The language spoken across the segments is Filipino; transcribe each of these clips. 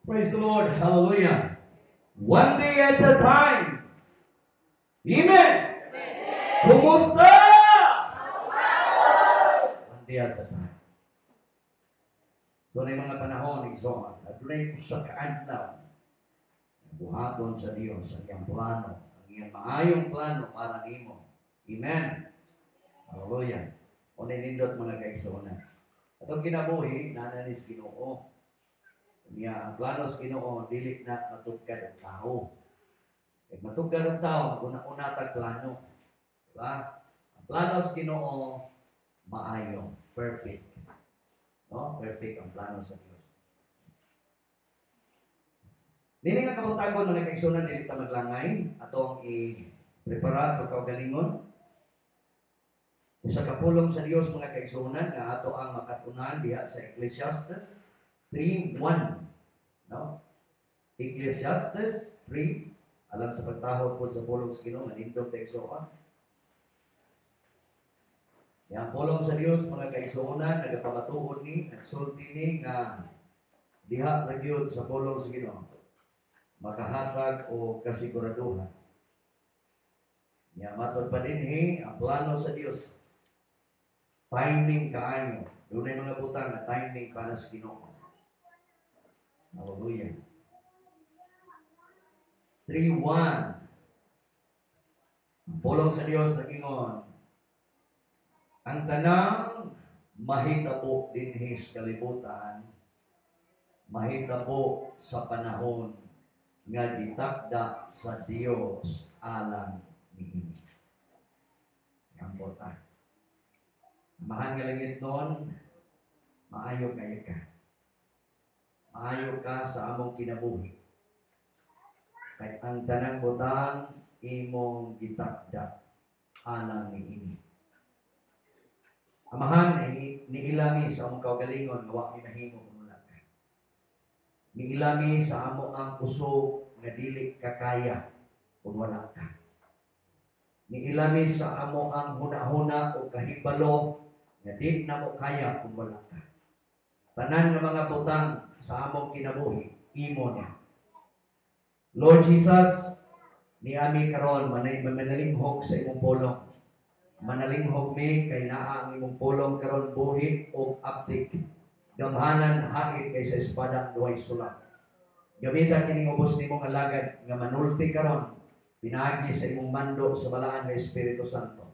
Praise the Lord. Hallelujah. One day at a time. Amen. Kumusta? One day at a time. Doon ay mga panahon, igsoon, at doon ay usa ka adlaw. Buhaton sa Dios ang iyang plano, ang iyang maayong plano para nimo. Amen. Hallelujah. O nindot mga kaigsoon. At ang kinabuhi, nananis Ginoo. Niya ang plano sa Ginoo dili na matugkad ang tao. Kaya matugkad ang tao, una-una tag plano. Diba? Ang plano sa Ginoo maayo, perfect. No? Perfect ang plano sa Dios. Nini nga kabutagon mga kaigsunan dili ta maglangay atong i-prepara ato kaugalingon. Usa ka pulong sa Dios mga kaigsunan nga ato ang makatunan diha sa Ecclesiastes 3:1. No? Ecclesiastes 3 alam sa pagtahod po sa pulong sa Ginoo manindog ta igsoon. Yang pulong sa Dios mga kaigsuonan nagapamatuod ni nagsulti ni nga diha ra gyud sa pulong sa Ginoo makahatag o kasiguraduhan. Ya matod pa dinhi ang plano sa Dios. Timing kaayo. Dunay mga butang na timing para sa Ginoo. Hallelujah. 3:1. Ang pulong sa Dios nagingon ang tanang mahitabo dinhi sa kalibutan, mahitabo sa panahon nga gitakda sa Dios alang niini. Ang important. Mahal nga langit noon, maayo kayo ka. Maayo ka sa among kinabuhi. Kaya ang tanang butang imong gitakda alang niini. Amahan ay niilami sa among kaugalingon nga wa mi mahimo kung wala ka. Niilami sa amo ang puso nga dili kakaya kung wala ka. Niilami sa amo ang huna-huna o kahibalo nga di na mo kaya kung wala ka. Tanan nga mga butang sa among kinabuhi imo niya. Lord Jesus, niami karon manalinghog sa imong pulong. Manalinghog mi kay naa ang imong pulong karon buhi o aptik. Gamhanan hait kay sa espada duay sulak. Gamitan kining ubos nimong alagad nga manulti karon pinaagi sa imong mando sa balaan nga Espiritu Santo.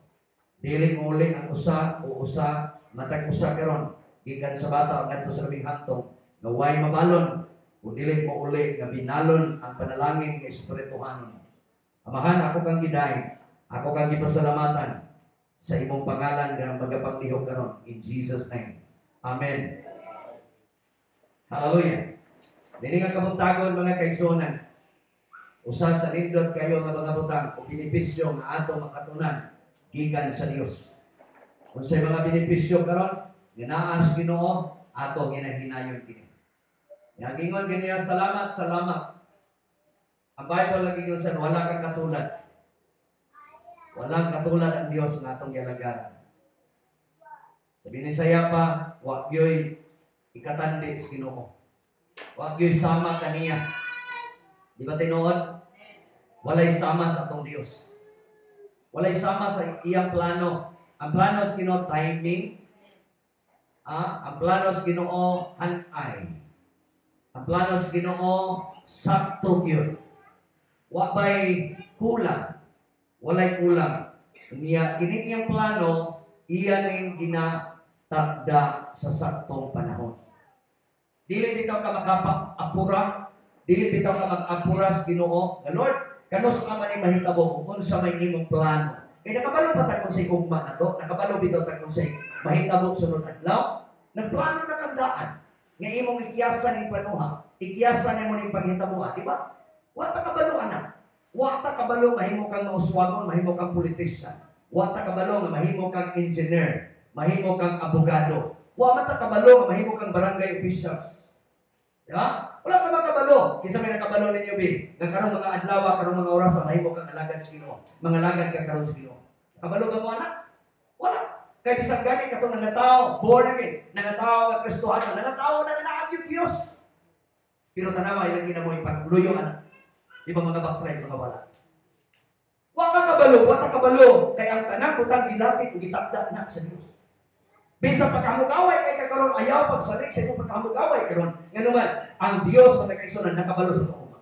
Dili mo uli ang usa o usa matag usa karon gikan sa bata ngadto sa labing hantong nga way mabalon o dili mo uli nga binalon ang panalangin nga espirituhanon. Amahan ako kang giday, ako kang gipasalamatan sa imong pangalan nga magapaglihok karon in Jesus name. Amen. Hallelujah. Dili nga kabuntagon mga kaigsuonan. Usa sa nindot kayo nga mga butang o benepisyo nga ato makatunan gikan sa Dios. Unsay mga benepisyo karon nga naa sa Ginoo ato ginahinayon kini. Nagingon kaniya salamat. Ang Bible lagi yun sa wala kang katulad. Walang katulad ang Dios nga atong yalagaran. Sabi ni Saya pa, wa gyoy ikatandi sa Ginoo. Wa gyoy sama kaniya. Di ba tinuod? Walay sama sa atong Dios. Walay sama sa iyang plano. Ang plano sa Ginoo timing. Ang plano sa Ginoo hanay. Ang plano sa Ginoo sakto gyud. Wa bay kulang. Walay kulang. Niya kini iyang plano, iya ning ginatakda sa saktong panahon. Dili bitaw ka makapa-apura, dili bitaw ka mag-apura sa Ginoo. Nga Lord, kanos ka man ni mahitabo kung sa may imong plano. Kay nakabalo pa ta kung sa ugma nato, nakabalo bitaw ta kung sa mahitabo sunod adlaw. Nagplano na kandaan nga imong ikiyasan ning planuha, ikiyasan nimo ning paghitaboa, di ba? Wa ta kabalo anak. Wa ta kabalo mahimo kang mauswagon, mahimo kang politician. Wa ta kabalo nga mahimo kang engineer, mahimo kang abogado. Wa man ta kabalo nga mahimo kang barangay officials. Di ba? Wala ka makabalo. Kinsa may nakabalo ninyo bi? Nga karong mga adlaw, karong mga oras mahimo kang alagad sa Ginoo. Mga alagad ka karon sa Ginoo. Kabalo ba mo anak? Wala. Kay bisag gani katong nangataw, born again, nangataw at Kristohano, nangataw na nanaag yung Dios. Pero tanawa ilang kinabuhi pagluyo ana. Di ba mga backslide mga wala? Wa ka kabalo, kay ang tanang butang gilapit ug gitakda na sa Dios. Bisa pagkamugaway kay kakaron ayaw pagsalig sa imong pagkamugaway karon. Nganuman ang Dios man nakaigsunan nakabalo sa tuwa.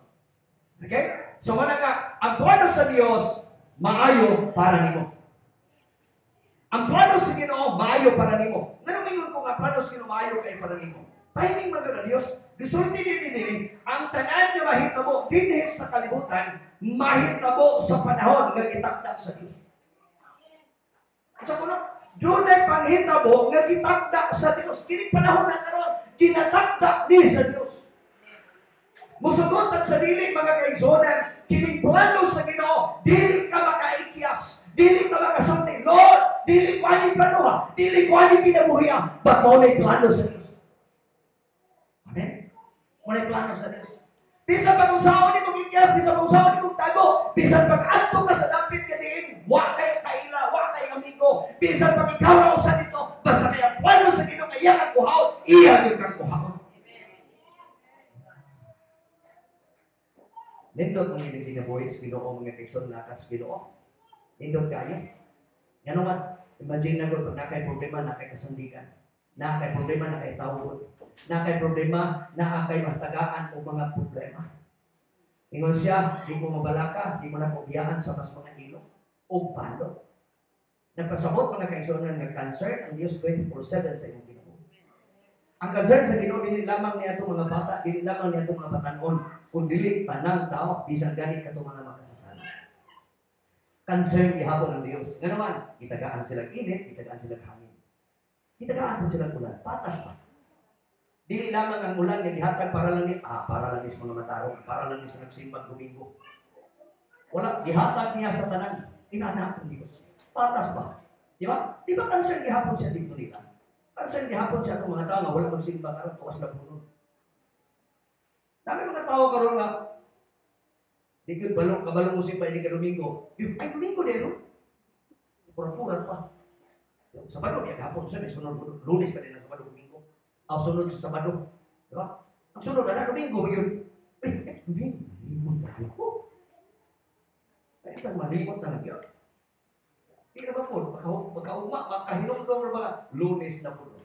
Okay? So mana nga ang plano sa Dios maayo para nimo. Ang plano sa Ginoo maayo para nimo. Ngano mingon ko nga plano sa Ginoo maayo kay para nimo? Tahiming magana Dios. Gisulti din ang tanan nga mahitabo dinhi sa kalibutan mahitabo sa panahon nga gitakda sa Dios. Sa kuno dunay panghitabo nga gitakda sa Dios. Kini panahon na karon ginatakda ni sa Dios. Musugot sa dili mga kaigsonan, kini plano sa Ginoo, dili ka makaikyas, dili ka makasulti. Lord, dili ko ani plano, dili ko ani kinabuhi, but mo nay plano sa Dios. Amen. Mo nay plano sa Dios. Bisan pag-usaon ni mong ikyas, bisan pag-usaon ni mong tago, bisan pag-adto ka sa dapit ka diin, wa kay kaila, wa kay amigo, bisan pag ikaw na usa dito, basta kaya plano sa Ginoo kaya ang kuhaon, iya gyud kang kuhaon. Nindot mong ilang kinabuhi sa Ginoo mga kaigsoon nakas Ginoo. Nindot kayo. Yan naman, imagine na pag nakay problema, nakay kasandigan, nakay problema, nakay tawod, nakay problema, nakay mahtagaan o mga problema. Ingon siya, di mo mabalaka, di mo na pabiyaan sa mas mga ilong o palo. Nagpasabot mga kaigsoon ng cancer, ang Diyos 24/7 sa inyong kinabuhi. Ang concern sa Ginoo dili lamang niya itong mga bata, dili lamang niya itong mga batanon, kung dili tanang tao, bisan gani katong mga makasasala. Concern gihapon ng Dios. Nga naman, itagaan silang init, itagaan silang hangin. Itagaan po silang ulan. Patas pa. Dili lamang ang ulan nga gihatag para lang ni sa mga matarong, para lang ni sa nagsimbang Domingo. Wala, gihatag niya sa tanan. Inaanak ng Dios. Patas pa. Di ba? Di ba concern gihapon siya dito nila? Concern gihapon siya itong mga tao nga wala magsimbang karon tuwas na puno. Dami mga tao karon nga di gyud kabalo mo simba ini ka Domingo. Ay Domingo dero. Pura-pura pa. Sabado niya gahapon siya may sunod Lunes pa din ang Sabado Domingo. Ang sunod sa Sabado, di ba? Ang sunod na Domingo gyud. Domingo tayo. Ay tang malimot na nagya. Di na ba po pagkaugma makahinumdum ba Lunes na po.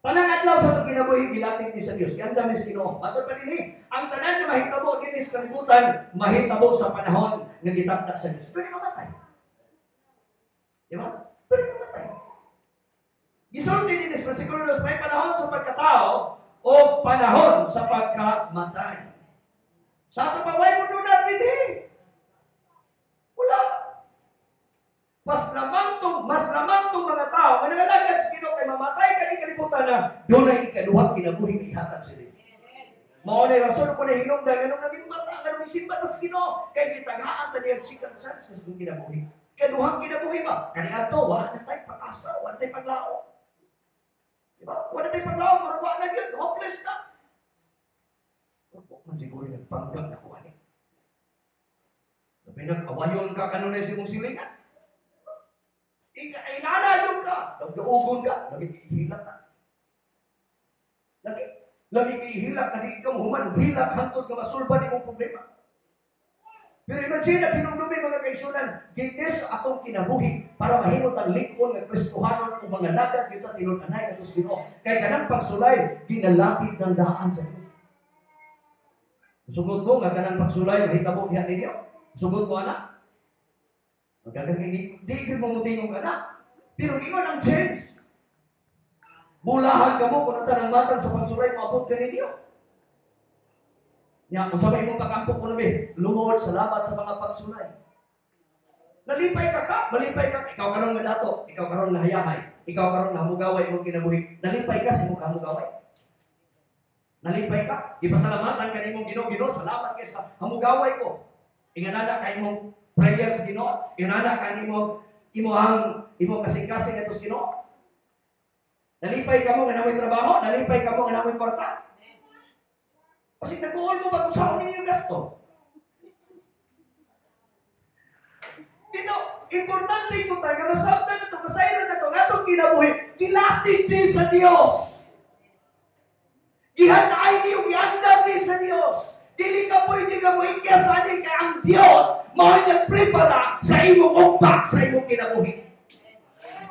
Panang adlaw sa pagkinabuhi gilatid ni sa Dios. Kaya ang dami sa Ginoo. Matod pa dinhi, ang tanan nga mahitabo dinhi sa kalibutan, mahitabo sa panahon nga gitakda sa Dios. Pwede mamatay. Di ba? Pwede mamatay. Gisulti din sa bersikulo 2, may panahon sa pagkatao o panahon sa pagkamatay. Sa ato pa way mo dunat dinhi. Wala. Mas lamang tong mga tao nga nangalagad sa Ginoo kay mamatay kani kalibutan na dunay ikaduhang kinabuhi nga ihatag sa Dios. Mao ni rason ko na hinungdan nganong naging mata nganong isimba sa Ginoo kay gitagaan ta diya sikat sa kinabuhi. Kaduhang kinabuhi ba? Kani adto wa na tay pag-asa, wa na tay paglao. Di ba? Wa na tay paglao, marwa na gyud, hopeless na. Opo, man siguro nagpanggap na ko ani. Labi nag-awayon ka kanunay sa imong silingan. Inanayon ka, nagduugon ka, nagkikihilak ka. Nagkikihilak na di ikaw human, hilak hantod ka masulba di mong problema. Pero imagine na pinumdumi mga kaigsunan, gites akong kinabuhi para mahimot ang likon ng Kristohanon o mga lagad dito at tinunanay na ito Ginoo. Kaya kanang pagsulay, ginalapid ng daan sa Diyos. Sugod mo, nga kanang pagsulay, mahitabo diyan ninyo. Sugod mo, anak. Di ka mamutingong ka na. Pero di mo ang chance. Bulahan ka mo kung ang matang sa pagsulay, maabot ka ninyo. Kung sabay mong pag-ampok ko namin, Lord, salamat sa mga pagsulay. Nalipay ka, malipay ka. Ikaw karon nga dato, ikaw karon nga hayahay, ikaw karon nga hamugaway mong kinabuhi. Nalipay ka sa mong hamugaway. Nalipay ka, ipasalamatan ka nimong Ginoo, salamat kay sa hamugaway ko. Inganada kay imong prayers Ginoo, inganada ka imong kasing-kasing atos Ginoo. Nalipay ka mo nga namoy trabaho, nalipay ka mo nga namoy kwarta. Kasi nag-uol mo ba kung saan ninyo gasto? Dito, importante ko tayo, masabtan na ito, masayro na ito, nga itong kinabuhi, kilatid din sa Diyos. Gihan na ay niyo giandam ni sa Dios. Dili ka pwede ka muikya sa ani kay ang Dios mao nagprepara sa imong ugma sa imong kinabuhi.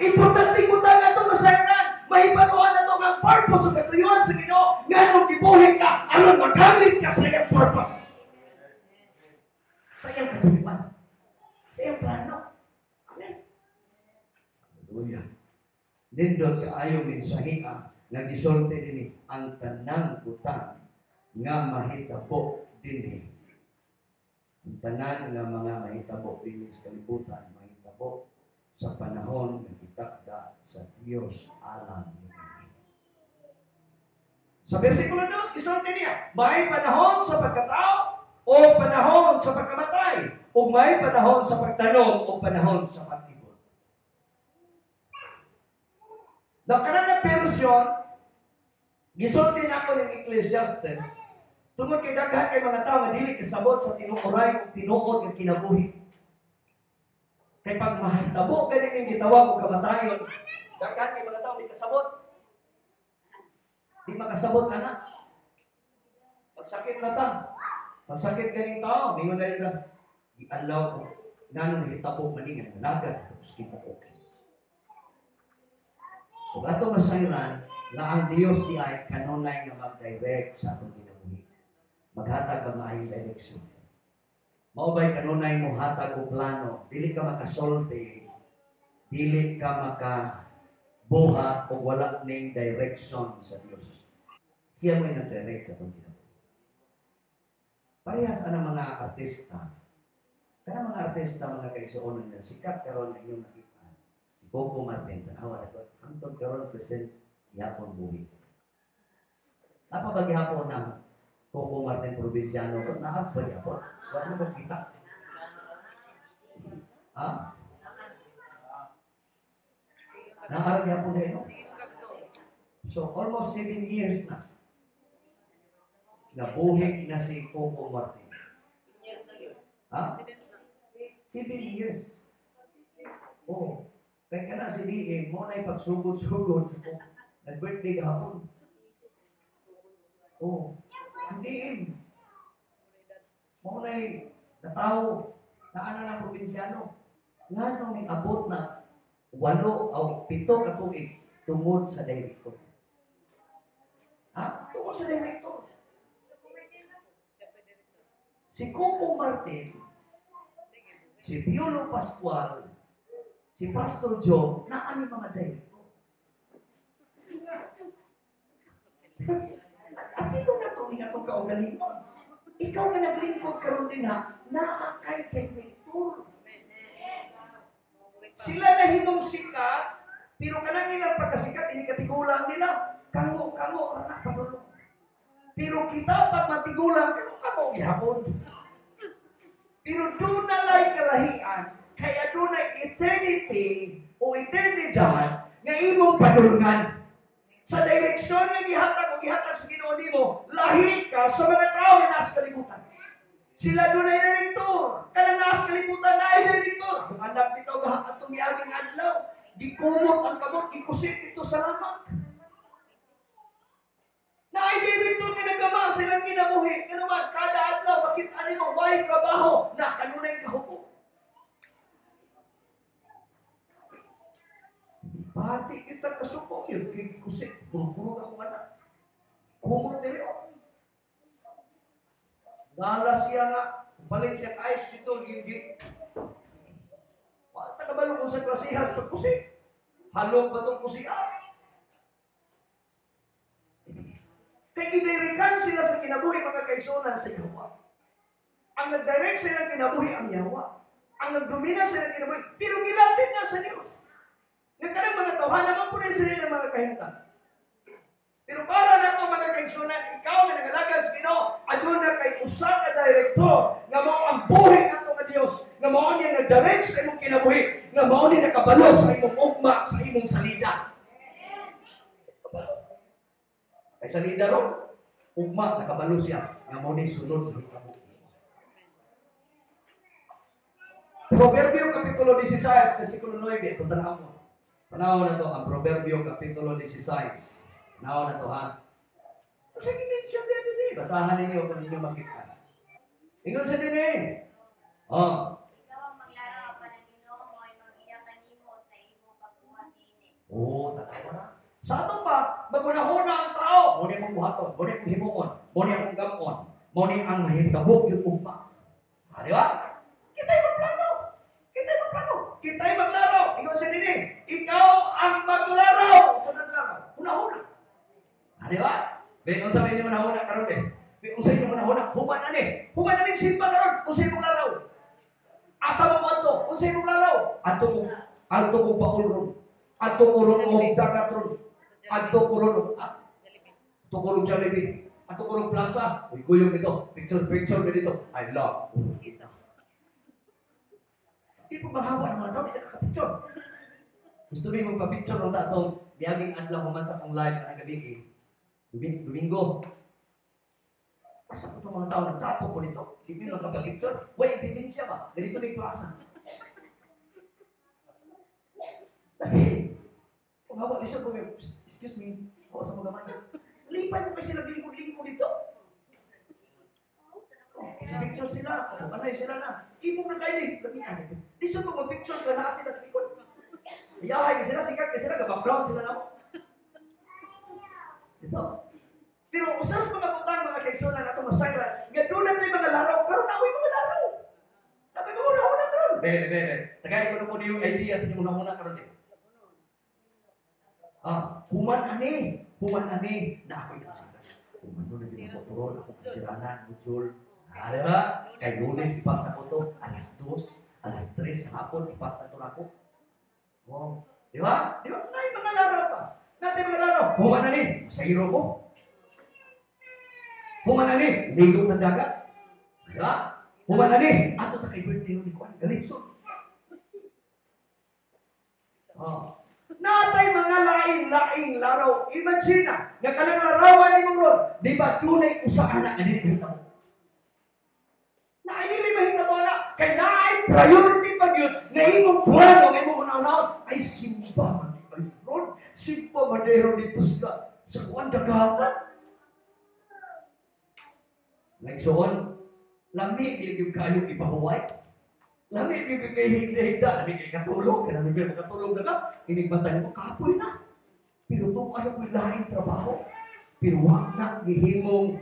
Importante mo ta nga itong masayanan. Mahibaluan na ito ang purpose o katuyuan sa Ginoo nga nung gibuhi ka aron magamit ka sa iyang purpose. Sa iyang katuyuan. Sa iyang plano. Amen. Hallelujah. Nindot kaayo mensahiha nga gisulti dinhi ang tanang butang nga mahitabo dinhi. Ang tanan nga mga mahitabo dinhi sa kalibutan mahitabo sa panahon nga gitakda sa Dios alam niya. Sa versikulo 2, isulti niya, may panahon sa pagkatao o panahon sa pagkamatay o may panahon sa pagtanong o panahon sa pag-ibot. Na kanang version, gisulti na ako ng Ecclesiastes, tungod kay daghan kay mga tao nga dili kasabot sa tinuoray o tinuod nga kinabuhi. Kay pag mahitabo ganin yung gitawag o kamatayon, daghan kay mga tao di kasabot. Di makasabot anak. Pagsakit na ta. Pagsakit ganing tao, mingon na rin i-allow ko. Nanong hitabo maningan, nalagan, tapos kita okay. Kung ato masayran, na ang Diyos di ay kanunay nga mag-direct sa atong kinabuhi. Maghatag ang maayong direksyon. Maubay kanunay mo hatag o plano, dili ka makasolti, dili ka makabuhat o wala ning direction sa Dios. Siya mo yung nag-direct sa itong kinabuhi. Parehas ang mga artista. Kana mga artista, mga kaigsuonon na sikat karon na inyong nakita. Si Coco Martin, tanawa na ito, hangtod karon present yapon buhi. Napabagi hapon ng Coco Martin Provinciano, naapag yapon. Wala mo kong kita. Ha? Naarag yapon na ito. So, almost 7 years na. Nabuhi na si Coco Martin. Ha? 7 years. Oo. Kaya ka na si D.A. mo na ipagsugod-sugod sa Coco. Nag-birthday kahapon. Oo. Si D.A. mo na natao na ana ng probinsyano. Nga nung abot na 8 o 7 ka tuig tungod sa direktor. Ha? Tungod sa direktor. Si Coco Martin, si Piolo Pascual, si Pastor Joe, naani mga direktor. Apito na ito, nga itong kaugalingon. Ikaw nga naglingkod karon din ha, naakay direktor. Sila na himong sikat, pero kanang ilang pagkasikat, inikatigulang nila. Kango, anak, panulong. Pero kita pag matigulang, kango, ihapon. Pero doon na lang kalahian, kaya doon na eternity o eternidad nga imong panulungan. Sa direksyon nga gihatag sa Ginoo nimo, lahi ka sa mga tao na nasa kalibutan. Sila doon ay direktor. Kanang nasa kalibutan na ay direktor. Kung anak nito atong iaging adlaw, gikumot ang kamot, gikusit ito sa lamak. Na ay direktor nga nagama silang kinabuhi. Nga naman, kada adlaw, makita nimo, may trabaho na kanunay kahupo. Pati kita kasuko yun, kikusit, puro-puro akong anak. Kumot nila. Nala siya nga, palit siya ice dito, hindi. Wala na ba kung sa klasihas pagkusit? Halong ba itong kusihan? Kaya kinirikan sila sa kinabuhi mga kaigsunan sa Yawa. Ang nag-direct sila ng kinabuhi ang Yawa. Ang nagdomina sila ng kinabuhi, pero gilapit na sa Diyos. Nagkarang mga tawhan naman po rin sila ng mga kahintan. Pero para na po mga kaigsunan, ikaw na nangalagan sa Ginoo, adun na kay usa ka direktor nga mao ang buhi nato nga Dios, nga mao niya nag-direct sa imong kinabuhi, nga mao ni nakabalo sa imong ugma, sa imong salida. Kay salida ron, ugma nakabalo siya, nga mao ni sunod ng hitabo. Proverbio Kapitulo 16, versikulo 9, ito tanaw mo. Panahon na to ang Proverbio Kapitulo 16. Panahon na to ha. Kasi kinensyon din din. Basahan ninyo kung ninyo makita. Ingon sa din eh. Oh. Ikaw ang maglaraw pa ng Ginoo ay mag-iya kanimo sa imong pagbuhat dinhi. Oo, tatawa na. Sa ato pa, magunahuna ang tao. Muna akong buhaton, muna akong himuon, muna akong gamon, muna ang mahitabo yung ugma. Di ba? Kita'y magplano. Kita'y magplano. Kita'y maglaraw. Ingon sa din eh. Ikaw ang maglaraw. Sa naglaraw. Una-una. Di ba? Kung sa inyo manahuna karon eh. Kung sa inyo manahuna, human na ni. Human na ni simba karon. Kung sa inyo laraw. Asa mo ato? Kung sa inyo laraw. Ato ko paulron. Ato ko ron o dagatron. Ato ko ron. Ato ko ron Jollibee. Ato ko ron plaza. Uy, kuyong dito. Picture na dito. I love. Hindi po mahawa ng mga tao. Hindi nakaka-picture. Gusto mo yung magpa-picture ng tatong biyaging adlaw human sa kong live na gabi eh. Domingo. Asa ko itong mga tao nagtapo po nito? Hindi mo magpa-picture. Wait, ebidensya ba? Ganito may plaza. Dahil, kung hawa isyo ko, excuse me, hawa sa mga gamay. Lipan mo kasi sila lingkod-lingkod dito. Picture sila, o kanay sila na. Ibong na kayo eh, lamihan ito. Liso mo mag-picture ka na sila sa likod. Ayahay ka sila, sikat ka sila, ka-background sila na mo. Ito. Pero usas mga putang, mga kaigsonan na ito, masayra. Nga doon natin mga laraw, pero nakoy mga laraw. Nakoy mga una-una karon. Bebe. Tagay ko na po yung idea sa inyo una-una karon eh. Human ani, na ako'y nagsira. Human doon na din ako turon, ako kansiranan, butsul. Diba? Kay Lunes, ipas na ko to, alas 2, alas 3, sa hapon, ipas na to na ako. Wow. Diba? Diba? Nay, mga laraw pa. Natin mga laraw. Human ani, sa hero ko. Human ani, ligo ng dagat. Diba? Human ani, ato ta kay birthday ni Juan, galitson. Natay mga laing-laing laraw. Imagine nga kanang larawan ni mong Lord, di ba tunay usahan na dili mahita mo? Na dili mahita mo na kay naay priority pag yun na imong plano nga imong unaw ay simba man ay Lord, simba madero dito sa kuan dagatan. Like soon, lami yung kayo ipahuway. Lami yung kay higda-higda, lami kay katulog, lami kay makatulog na ka, inigbantay mo, kapoy na. Pero itong ano ko laing trabaho, pero wag na gihimong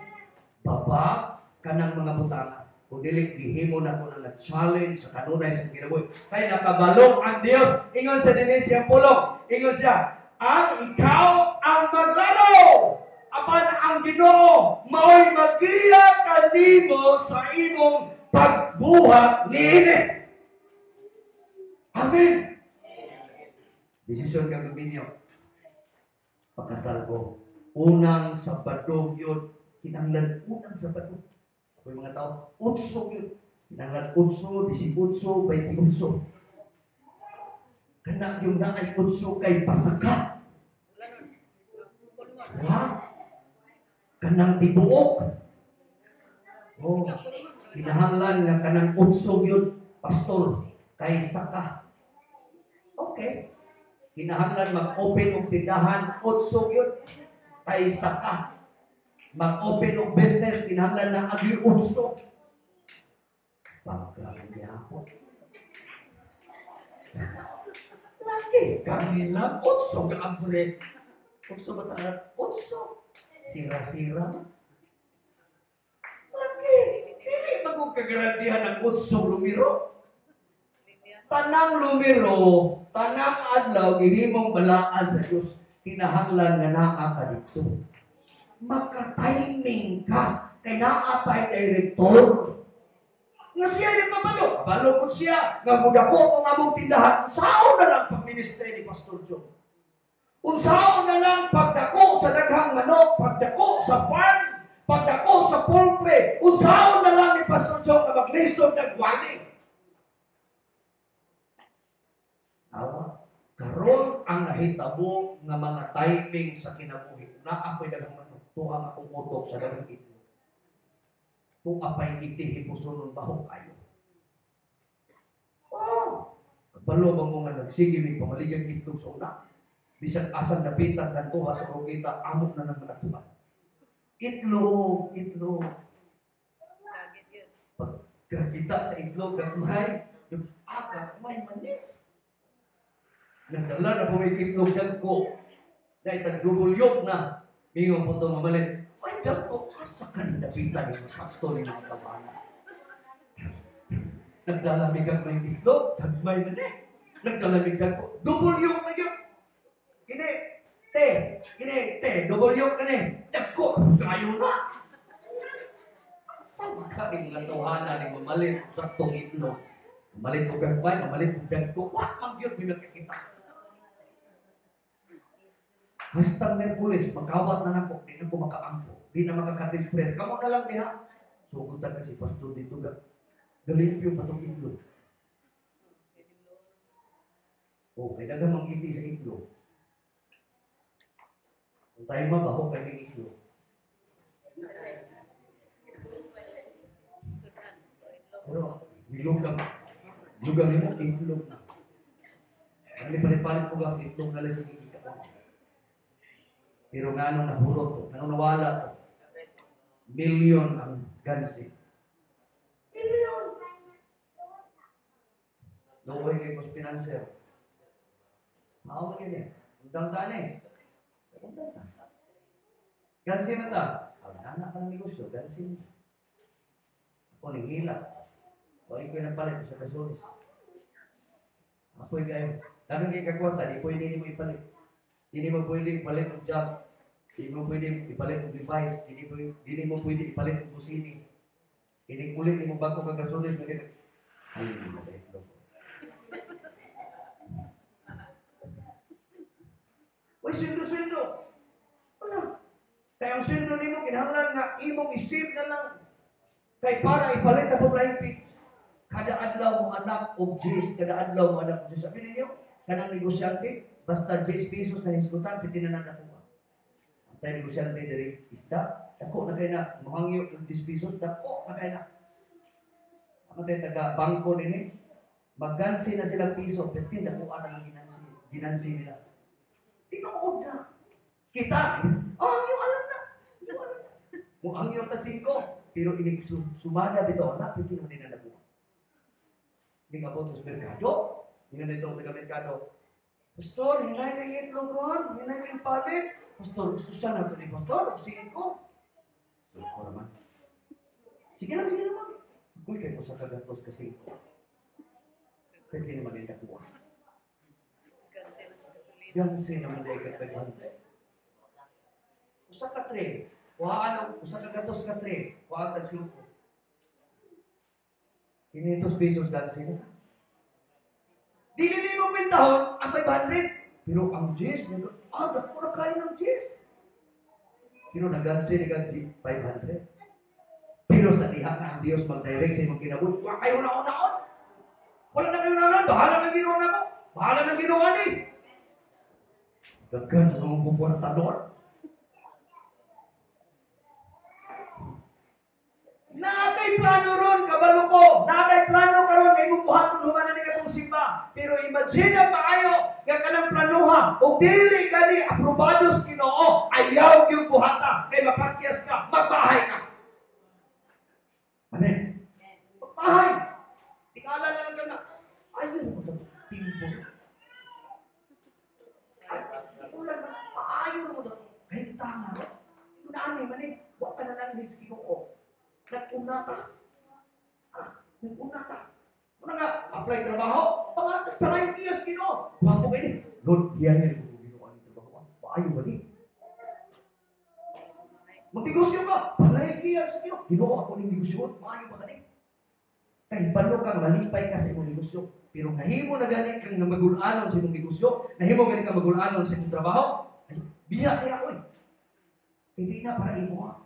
baba ka ng mga butanga. Kung dili, gihimo na ko na challenge sa kanunay sa kinabuhi. Kaya nakabalong ang Diyos, ingon sa dinis siyang pulong, ingon siya, ang ikaw ang maglaro, apan ang Ginoo mao'y magiya kanimo sa imong pagbuhat niini. Amen! Desisyon ka ninyo. Pagkasal ko. Unang Sabado yun. Kinanglan unang Sabado. Ako yung mga tao, utso yun. Kinanglan utso, 18, 28. Kana yung na ay utso kay pasaka. Ha? Kanang tibuok. Oh, kinahanglan nga kanang utso yun, pastor, kay saka. Okay. Kinahanglan mag-open og tindahan, utso yun, kay saka. Mag-open og business, kinahanglan na agi utso. Pagkain niya ako. Lagi kami lang utso ka ang bread. Utso ba tayo? Utso. Sira-sira. Lagi. Dili magkagarantihan ang utso lumiro. Tanang lumiro, tanang adlaw, gihimong balaan sa Diyos, kinahanglan nga naa ka dito. Maka-timing ka, kay naa tayo director. Nga siya yung kabalo, kabalo ko siya, nga mudako kung among tindahan, unsaon na lang pag-ministry ni Pastor John. Unsaon na lang pagdako sa daghang manok, pagdako sa farm, pagdako sa poultry, unsaon na lang ni Pastor John na maglisod ng wali. Awa, karon ang nahitabo nga mga timing sa kinabuhi. Na ako'y daghang manok, tuang akong utok sa daghang ito. Kung apay iti hipusunon baho kayo. Oh, kabalo bang mga nagsige may pamaligyan itlog sa una. Bisan asang napitan kantuha sa kong kita, amok na ng mga tuban. Itlog. Pagkakita sa itlog, gagmay, yung gagmay man eh. Nagdala na po may itlog dagko. Na itagdubulyog na. Mingo po ito mamalit. Ay, dagko, asa ka ni dapitan yung sakto ni mga kabana. Nagdalamig ang may itlog, gagmay man eh. Nagdalamig dagko, dubulyog na yun. Kini, te, dubulyog na eh. Dagko, kayo na. Saan ka rin latuhanan ni mamalit sa saktong itlog? Mamalit ko gagmay, mamalit ko dagko. Wak ang yun, binakikita. Hastang Merkulis, magkawat na nako, di na ko makaampo, di na makakatispread. Kamu na lang niya. Sugutan kasi pastor dito ga. Galimpyo pa itong itlog. O, kaya nagamang iti sa itlog. Kung tayo mabaho kayo ng itlog. Pero, nilugang mo, itlog na. Ang palit-palit ko lang sa itlog na lang sa itlog. Pero nga nung nahurot ko, nawala ko, milyon ang gansi. Milyon! Luoy kayo ko financer. Maawa yun eh. Undang ta eh. Undang ta. Gansi na ta. Ang anak ka ng negosyo, gansi mo. Ako nang hila. Huwag ko yung napalit sa kasulis. Ako yung kayo. Dagang kayo kakwarta, di pwede mo ipalit. Hindi mo pwede ipalit ng job. Hindi mo pwede ipalit ng device. Hindi mo pwede ipalit ng kusini. Hindi kulit, hindi mo bago kagasulis. Ay, hindi na sa itlog. Uy, sweldo. Wala. Kaya ang sweldo nimo kinahanglan nga imong isip na lang. Kay para ipalit na po flying pigs. Kada adlaw mo anak o G's. Kada adlaw mo anak o G's. Sabi ninyo, kanang negosyante, basta 10 pesos na hiskutan, piti na nakuha. Ang tayo negosyante dari isda, dako na kayo na, muhangyo ng 10 pesos, dako na kayo na. Ang tayo taga-bangko nini, maggansi na silang piso, piti nakuha na ng ginansi nila. Tinuod na. Kita, yung alam na. Muhangyo ng 5, pero inig sumada bito, na, piti naman nila nakuha. Hindi nga po, sa merkado, hindi nga nito taga-merkado, Pastor, hinay kayo itlog ron, hinay kayo palit. Pastor, gusto siya na ito ni Pastor, sige ko naman. Sige naman. Uy, kayo sa kagatos kasi ko. Pwede naman yung nakuha. Gansi naman na ikagpagante. Usa ka tre, usa kagatos ka tre, kuhaan tag-5. 500 pesos gansi na. Dili mo kwentahon ang 500. Pero ang Diyos, dako na kayo ng Diyos. Pero nagansi ni God 500. Pero sa diha na ang Diyos mag-direct sa imong kinabuhi, wala kayo naon-naon. Wala na kayo naon, bahala na ginawa na mo. Bahala na ginawa ni. Dagan ang bukwarta doon. Nakay plano ron, kabalo ko. Nakay plano karon kay mo buhaton humanan ni katong simba. Pero imagine na maayo nga kanang planuha o dili kani aprobados Ginoo, ayaw gyud buhata kay mapakyas ka, magbahay ka. Amen. Magbahay. Tingala lang ka na. Ayaw mo to timpo. Ayaw mo to. Kahit tama. Unaan man eh. Wa ka na lang din sa Ginoo. Nag-una ka. Muna nga, apply trabaho. Parang iyas Ginoo. Wapo kayo ni. Lord, hiyahin ko Ginoo ang trabaho. Paayo ba ni? Magnegosyo ka. Parang iyas Ginoo. Ginoo ako ng negosyo. Paayo ba ka ni? Kaya palo kang malipay ka sa imong negosyo. Pero nahimo na gani kang magulanon sa imong negosyo. Nahimo gani kang magulanon sa imong trabaho. Ay, biya kaya ako eh. Hindi na para imo ha.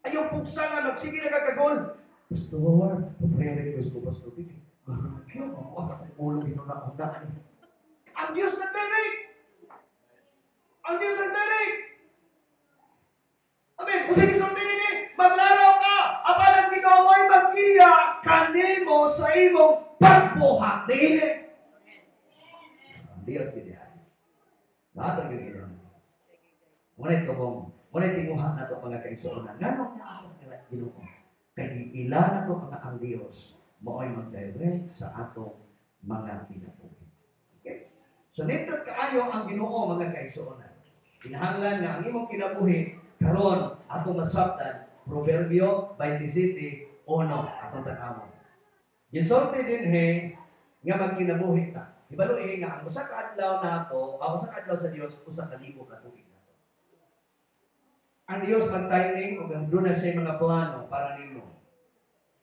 Ayaw pugsa nga, magsige na kakagol. Pastor, pre-request ko, Pastor Piti. Kaya ako akong ulo ginunang-unaan. Ang Diyos nag-direct! Ang Diyos nag-direct! Amen. Kung sige sundin nini, maglaraw ka. Apalang Ginoo mo'y mag-iya kanimo sa imong pagbuhat. Dili. Ang Diyos ginihan. Lahat ang ginihan. Ngunit ko mong Muna tinguha na ito mga kaigsuonan. Nganong naakas nila Ginoo? Kay ila na ito mga ang Dios mao'y mag-direct sa atong mga kinabuhi. Okay? So nindot kaayo ang Ginoo mga kaigsuonan. Kinahanglan nga ang imong kinabuhi karon atong masabtan Proverbio 27:1 atong tan-awon. Gisulti dinhi nga magkinabuhi ta. Ibaluin nga ang usa ka adlaw nato, usa ka adlaw sa Dios usa ka libo ka tuig. Ang Diyos mag-timing o doon na siya mga plano para nimo.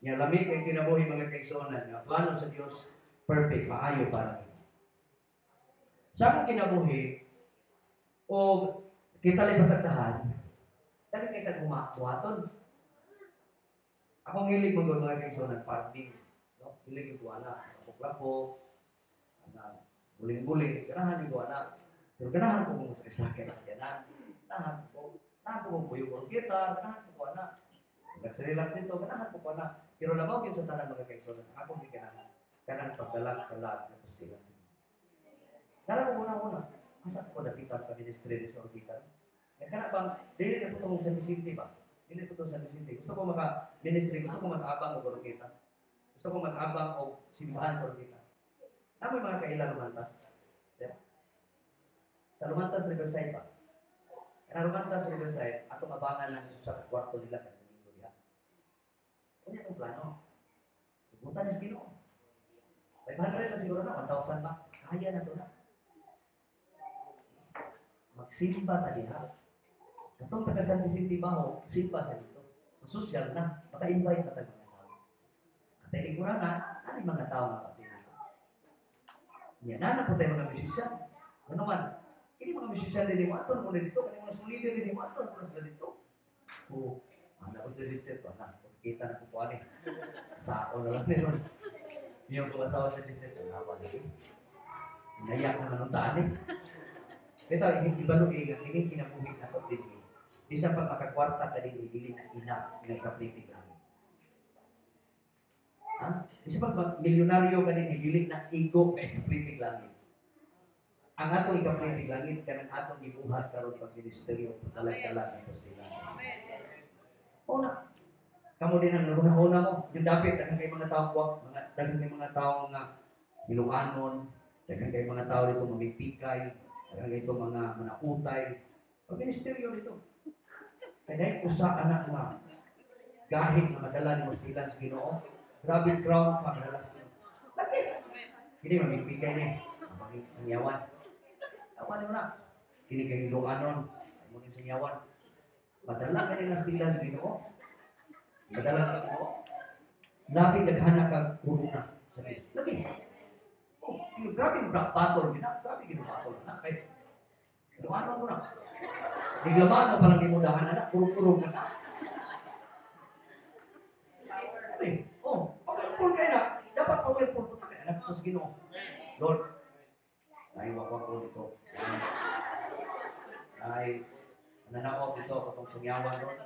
Nga lamig kay kinabuhi mga kaigsuonan nga plano sa Diyos perfect, maayo para nimo. Sa akong kinabuhi o kita lipasagdahan, dahil kay kagbuhaton. Akong hilig mga kaigsuonan party, no? Hilig ko ana, lapo-lapo, ana buling-buling, ganahan ko ana. Pero ganahan ko mong sakit sa tiyanan. Ganahan ko po yung kita, ganahan ko ana. Relax ito, ganahan ko ana. Pero labaw yun sa tanan mga kaigsuonan, akong di ganahan. Kanang pagdalag-dalag na tustilan. Dara ko muna. Asa ko dapitan ka ministry sa orbital? Kana bang dili na putong sa Vicente ba? Dili putong sa Vicente. Gusto ko maka-ministry, gusto ko mag-abang og orbital. Gusto ko mag-abang og simbahan sa orbital. Namoy mga kailan lumantas. Sa Lumantas Riverside ba? Kana Lumantas Riverside, atong abangan lang sa kwarto nila kan domingo diha. Unya tong plano. Tugutan sa Ginoo. 500 na siguro na, 1,000 ba? Kaya na to na. Magsimba ta diha. Katong taga San Vicente Baho, simba sa dito. So social na, maka-invite na tayo mga tao. At lingkuran na, ano yung mga tao na pati dito? Yan na po tayo mga musician. Ano man, ini mga musician din yung aton, kung dito, kanina mga sulider din yung aton, kung sila dito. Oo, anak ko sa listed pa na, kita na po po ani. Sao na lang nilon. Yung kung asawa sa listed, nawa na yun. Nayak naman ang taan eh. Ito, ibaluin ang hindi kinabuhi na ito din. Bisa pag makakwarta ka din, ibili na ina, nagkaplitig lang. Ha? Bisa pag milyonaryo ka din, ibili na igo, nagkaplitig lang. Ang atong ikaplitig langit, kanang atong ibuhat karon pag ministeryo, talag-talag ito sila. Una, kamo din ang naguna-una mo, yung dapit, dagang kay mga tao, dagang kay mga tao nga Ilocanon, dagang kay mga tao dito mamipikay, dagang kay ito mga manakutay, pag ministeryo dito. Kaya dahil usa anak nga, gahit na madala ni Mastilan sa Ginoo, grabe crown ka, madala sa Ginoo. Lagi! Hindi mamipikay ni, mapangit sa nyawan. Tawanin mo na. Kini kay Ilocanon, ay mo sa nyawan. Madala ka rin Mastilan sa Ginoo. Madala ka sa Ginoo. Labi naghanap kang kuruna sa Diyos. Lagi! Grabe yung battle, grabe yung battle na. Kaya, Ilocanon mo na. Niglamaan mo palang imudahan na, purong-purong na. Powerful kayo na. Dapat powerful po tayo. Anak ko sa Ginoo. Lord, naiwawag ko dito. Nananaot dito katong sungyawan, Lord.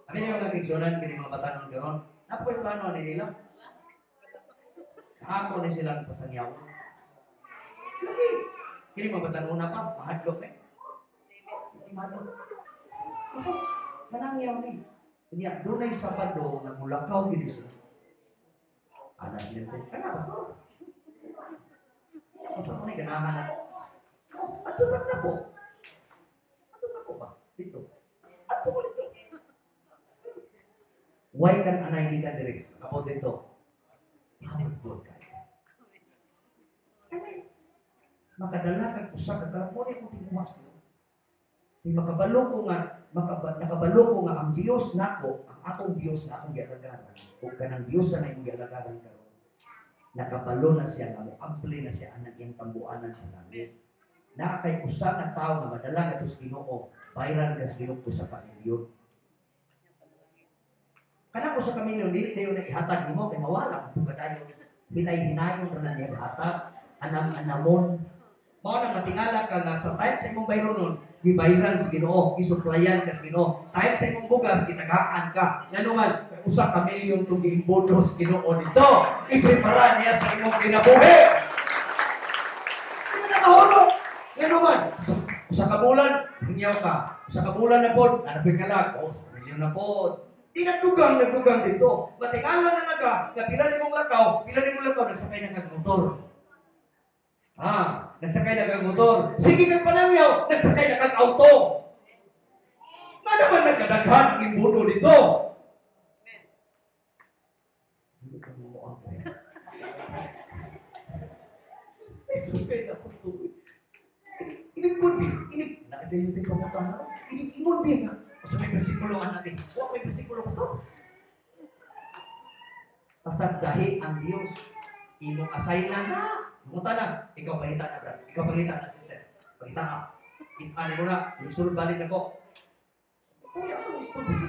Ano yung mga kiksunan, kini mga batanon karon? Napo yung plano nila? Ako na silang pasangyawan. Lagi. Kini mga batanon na pa, mahadlok eh. Hindi mahadlok. Manangyaw ni. Kanya, doon ay Sabado na mulakaw gini sila. Anak niya siya, kaya pastor. Pastor ko na ganahan na. Ato na po. Ato na po ba? Dito. Ato mo dito. Why kan anay di ka direct? Kapo dito. Powerful kayo. Makadala kag usa ka kala mo ni mo tinuwas niyo. Di makabalo ko nga nakabalo ko nga ang Dios nako, ang atong Dios na akong gialagaran, o kanang Dios na imong gialagaran karon. Nakabalo na siya nga mo ampli na siya ang iyang tambuanan sa langit. Na kay usa ka tawo nga madala nga sa Ginoo, bayran ka sa Ginoo sa pamilyon. Kana ko sa kamilyon dili dayon na ihatag nimo kay mawala ang kadayon. Hinay-hinayon ra na niya ihatag, anam-anamon. Mao na matingala ka nga sa time sa imong bayronon, gibayran sa Ginoo, gisuplayan ka sa Ginoo. Time sa imong bugas gitagaan ka. Ngano man usa ka milyon tong giimbonos Ginoo dito. Iprepara niya sa imong kinabuhi. Ano na mahulog? Ngano man usa ka bulan hingyaw ka. Sa kabulan na po, nanapin ka lang. O, sa milyon na po. Di nagdugang dito. Matingala na nga pila ni mong lakaw, nagsakay na kag motor. Nagsakay na kag motor. Sige kag panamyaw, nagsakay na kag auto. Nga naman nagkadaghan ang imbuto dito. Isukay na po ito. Inigmon biya. Nakita yung pamutan na. Inigmon biya nga. Basta may bersikulo nga natin. Huwag may bersikulo, pastor. Pasagdahi ang Diyos. Imong asaylan na. Munta na. Ikaw pangita na, brad. Ikaw pangita na, sister. Pangita ka. Ano mo na. Yung sulod balik na ko. Basta ayaw ko gusto din.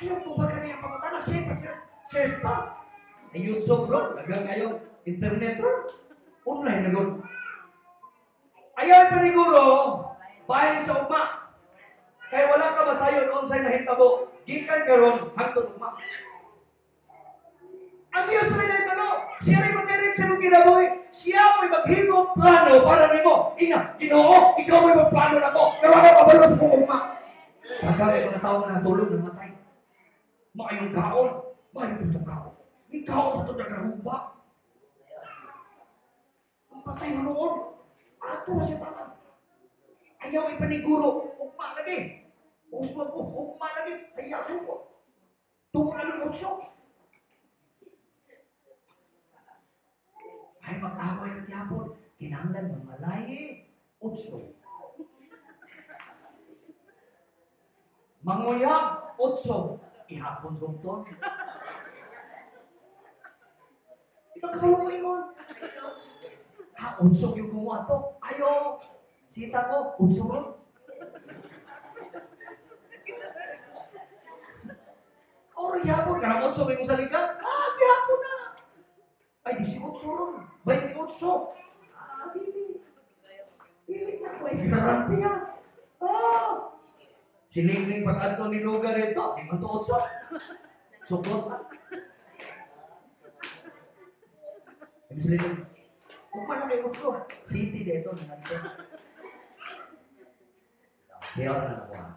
Ayaw ko ba kanina pamutan na. Share pa. Ayun so, bro. Nagang ngayon. Internet, bro. Online na doon. Ayaw paniguro. Bahin sa ugma. Kaya wala ka masayo noon sa'y mahitabo. Gikan karon hangtod ugma. Ang Diyos rin ay siya rin mag-direct sa mong kinabuhi. Siya mo'y maghimong plano para nimo. Ginoo, ikaw mo'y magplano na ko. Pero ako kabalo sa kong ugma. Kagagay mga tao na natulog ng matay. Maayong kaon. Maayong itong kaon. Ikaw ang ito nagkaruba. Kung patay mo noon, ato siya taman. Ayaw ipaniguro. Ugma lagi. Uswag ko. Ugma lagi. Ayaw ko. Tungo na ng utso. Ay mag-away ang yapon. Kinanglan mamalaye. Utso. Manguyab. Utso. Ihapon sumton. Ipagkabalo mo imon. Utso yung kumuha to. Ayaw. Sita ko, utso mo. Oro yapon ka ng utso may mong salika. Yapon na. Ay, di si utso ron. Baik di utso. Dili na ko. Ay, garanti yan. Siningning pag-ato ni lugar ito. Di man to utso. Sukot. Ibig sabihin, kung paano kayo utso, city dito na natin. Siya na nakuha.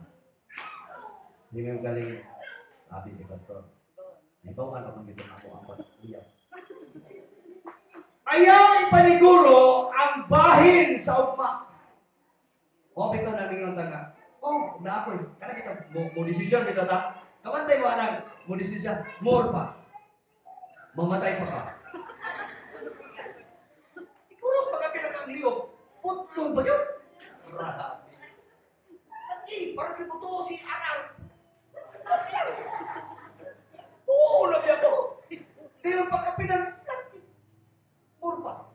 Hindi mo galing. Sabi si Pastor. Ikaw ka naman dito na ako ang pag-iyak. Ayaw ipaniguro ang bahin sa ugma. O, ito namin yung taga. Na ako. Kana kita mo desisyon dito ta. Kamantay mo anak, mo desisyon. More pa. Mamatay pa ka. Ikuros pa ka pinakang liyog. Putlong ba yun? Rada. Parang kinuto si Aral. Oo, labi ako. Hindi yung pagkapinan. Murpa.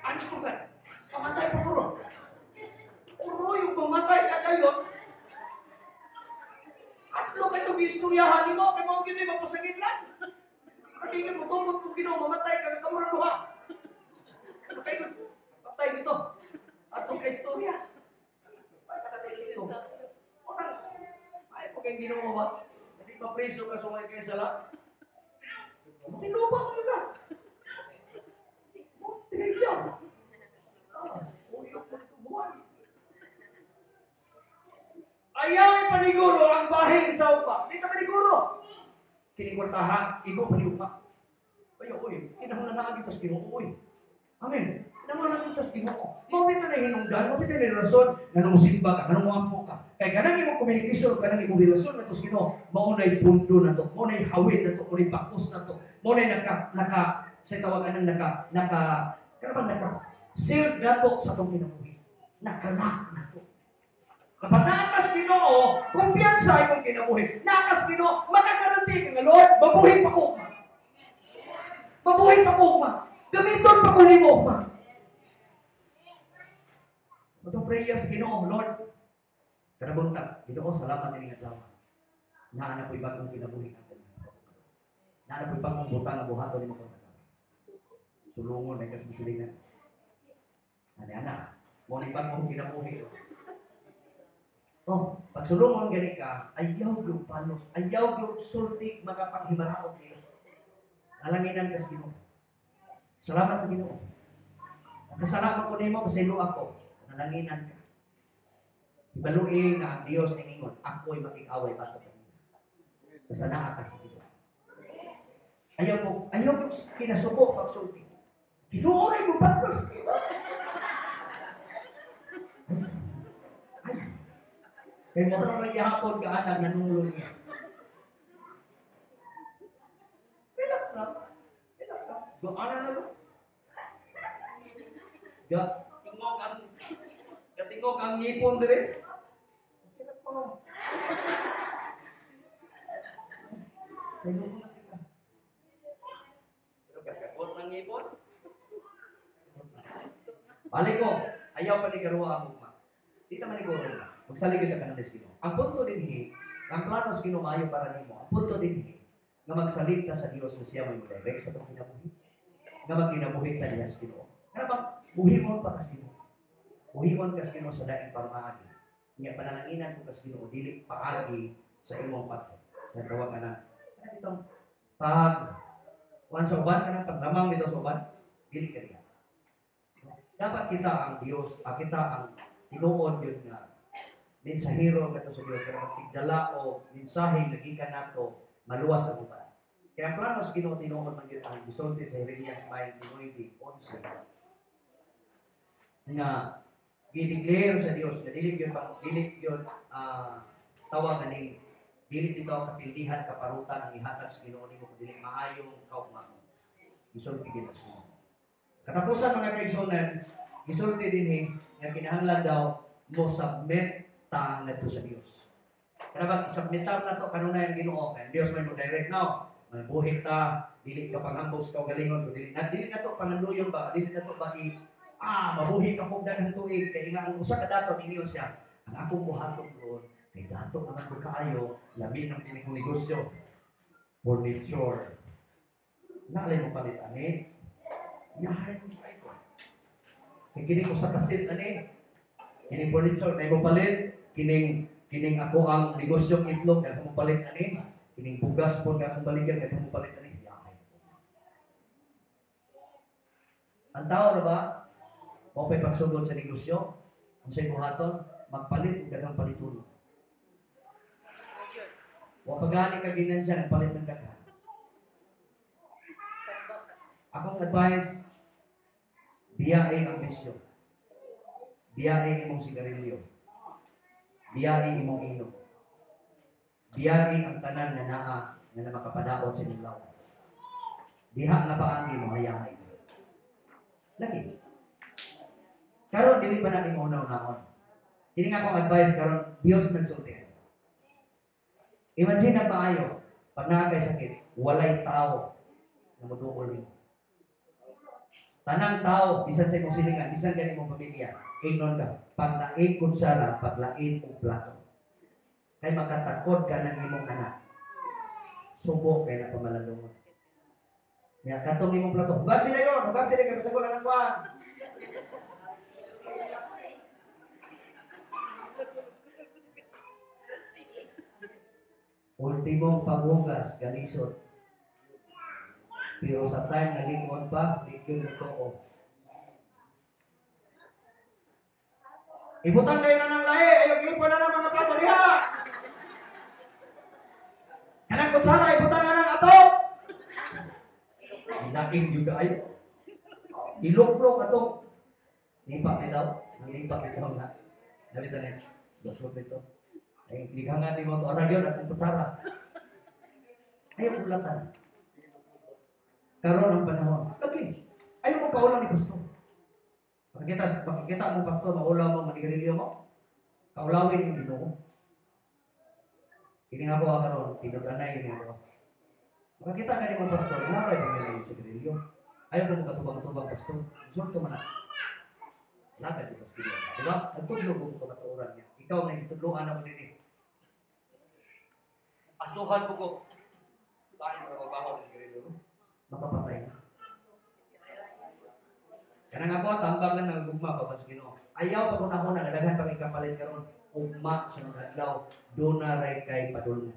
Anis ko ka. Pamatay pa puro. Puro yung pamatay ka kayo. Atlo kayo gistoryahan mo. Kaya mga gino'y mapasagin lang. Hindi ka matulog kung gino'y mamatay ka. Kamurang luha. Patay dito. Atong ka istorya. Ay, kung kayong ginawa ba? Hindi pa preso ka sumay kayo sa lahat. Tinuba mo na. Tinigyan. Uyok mo ito buwan. Ayaw ipaniguro ang bahin sa upa. Hindi ka paniguro. Kinigurtahan, ikaw paniupa. Ayaw, kinahula na agitas kinukuy. Amen. Nang nanagitas ginoo. Mawit na hinungdan, mawit na rason, nanong simba ka, nanong ampo ka. Kaya kanang imong komunikasyon, kanang imong relasyon na ito ginoo, maunay pundo na ito, maunay hawid na ito, maunay bakos na ito, maunay sa tawagan ng sealed na ito sa itong kinabuhi. Nakalak na ito. Kapag naakas ginoo, kumpiyansa imong kinabuhi. Naakas ginoo, makakaranti ka nga, Lord, mabuhay pa ko. Mabuhay pa ko, gamiton pa ko ni mo, Itong prayers, Ginoo, Lord, kanabuntag, Ginoo, salamat din nga laman. Naana po'y bagong kinabuhi natin. Naana po'y bagong butang na buhato ni mga sulungon, ay kasmisilingan. Anak, mo ni bagong kinabuhi. Pag sulungon gani ka, ayaw yung palos, ayaw yung sulti, magapanghimarao nila. Alanginan ka sa Ginoo. Salamat sa Ginoo. Kasalamat ko nimo, pasaylo ako. Nalanginan ka. Ibaluin na ang Dios ning ingon, ako'y makikaway batok kanina. Basta naa ka sa Dios. Ayaw po kinasuko pagsulti. Tinuoy mo ba ko sa Dios? Kaya mo nang nagyahapon ka anak nanungulong niya. Relax lang. Relax lang. Doon na lang. Katingok ang ngipon dire. Relax po. Sa inyo ko natin ka. Pero kakakot ng ngipon. Balik ko. Ayaw pa ni karuha ang mukma. Di naman ni Goro. Magsaligid ka ng Ginoo. Ang punto din ang plano sa Ginoo maayo para nimo. Ang punto din nga magsalig ka sa Dios na siya may direct sa tong kinabuhi. Nga magkinabuhi ka diya sa Ginoo. Ano ba? Buhion pa ka sa Ginoo. Buhion ka sa Ginoo sa daing pamaagi. Nya panalanginan ko ka sa Ginoo dili paagi sa imong pag sa tawag ka na. Ano ditong pag once sa uban ka na paglamang dito sa uban, dili ka diya. Dapat kita ang Dios, kita ang tinuod yun nga mensahero kato sa Dios pero magtigdala o mensahe nga gikan nato maluwas ang uban. Kaya ang plano sa Ginoo tinuod man gyud ang gisulti sa Jeremias 29:11 nga gideclare sa Dios na dili gyud tawag ani dili dito kapildihan kaparutan ang ihatag sa Ginoo nimo dili maayong kaugma. Gisulti gyud sa Ginoo. Katapusan mga kaigsunan, gisulti dinhi nga kinahanglan daw mo submit ta ngadto sa Dios. Kana ba submitar na to kanunay ang Ginoo kay Dios may mo direct now. Magbuhi ta, dili ka panghambos ka galingon, dili na to panganduyon ba, dili na to ba mabuhi ka kog daghang tuig kay nga ang usa ka dato ingon siya. Ang akong buhaton doon kay dato naman ko kaayo, labi ng pining negosyo. Furniture. Nalay mo palit ani. Yahay mo sa ito. Kini ko sa kasit ani. Kining furniture na mo palit, kining ako ang negosyong itlog na mo palit ani. Kining bugas po nga akong balikan na mo palit ani. Yahay. Ang tao na ba? Mo pay pagsugod sa negosyo, ang say buhaton, magpalit og daghang paliton. Wa pagani ka ginansya nagpalit ng daghan. Akong advice, biyahe ang bisyo. Biyahe imong sigarilyo. Biyahe imong inom. Biyahe ang tanan na naa na makapadaot sa inyong lawas. Diha nga paagi mo hayahay. Lagi. Karon dili pa natin una-unahon. Kini nga akong advice karon Dios nagsulti. Imagine na maayo pag naa kay sakit, walay tao na moduol nimo. Tanang tao, bisan sa imong silingan, bisan ka imong pamilya, ingnon ka, pag naig kutsara, paglain o plato. Kay makatakod ka ng imong anak. Subo kay na pamalandungon. Ya, katong imong plato. Hugasin na yun, hugasin na sa kulang ng kuwan. Ultimong paghugas, galisod. Pero sa time na lingon pa, ligyon ito o. Ibutang kayo na ng lahi, ayaw ipo na ng mga plato diha. Kanang kutsara, ibutang na ng ato. Hinaing juga ay. Ilok-lok atong. Lipak nito. Lipak nito nga. Nalita na yun. Lok-lok nito. Ay, ligangan ni mo ito. Aragyon at kutsara. Ayaw ulatan. Karon ang panahon. Lagi. Ayaw mo kaulang ni Pastor. Makikita mo Pastor, maulaw mo, manigarilyo mo. Kaulawin yung Ginoo. Kini nga po karon, tinuganay yung Ginoo. Makikita ka ni mo Pastor, ilaway mo yung sigarilyo. Ayaw mo katubang-tubang Pastor. Insulto man na. Lagad yung Pastor. Diba? Nagtudlo ko kamatuoran niya. Ikaw na itudloan ako din. Asuhan mo ko. Bakit mo mababaho ng sigarilyo? Makapatay na. Kanang ako, tambag lang nagugma pa sa Ginoo. Ayaw pa kung ako nagadagan pag ikapalit karon ugma sa naglaw, doon na ray kay padulna.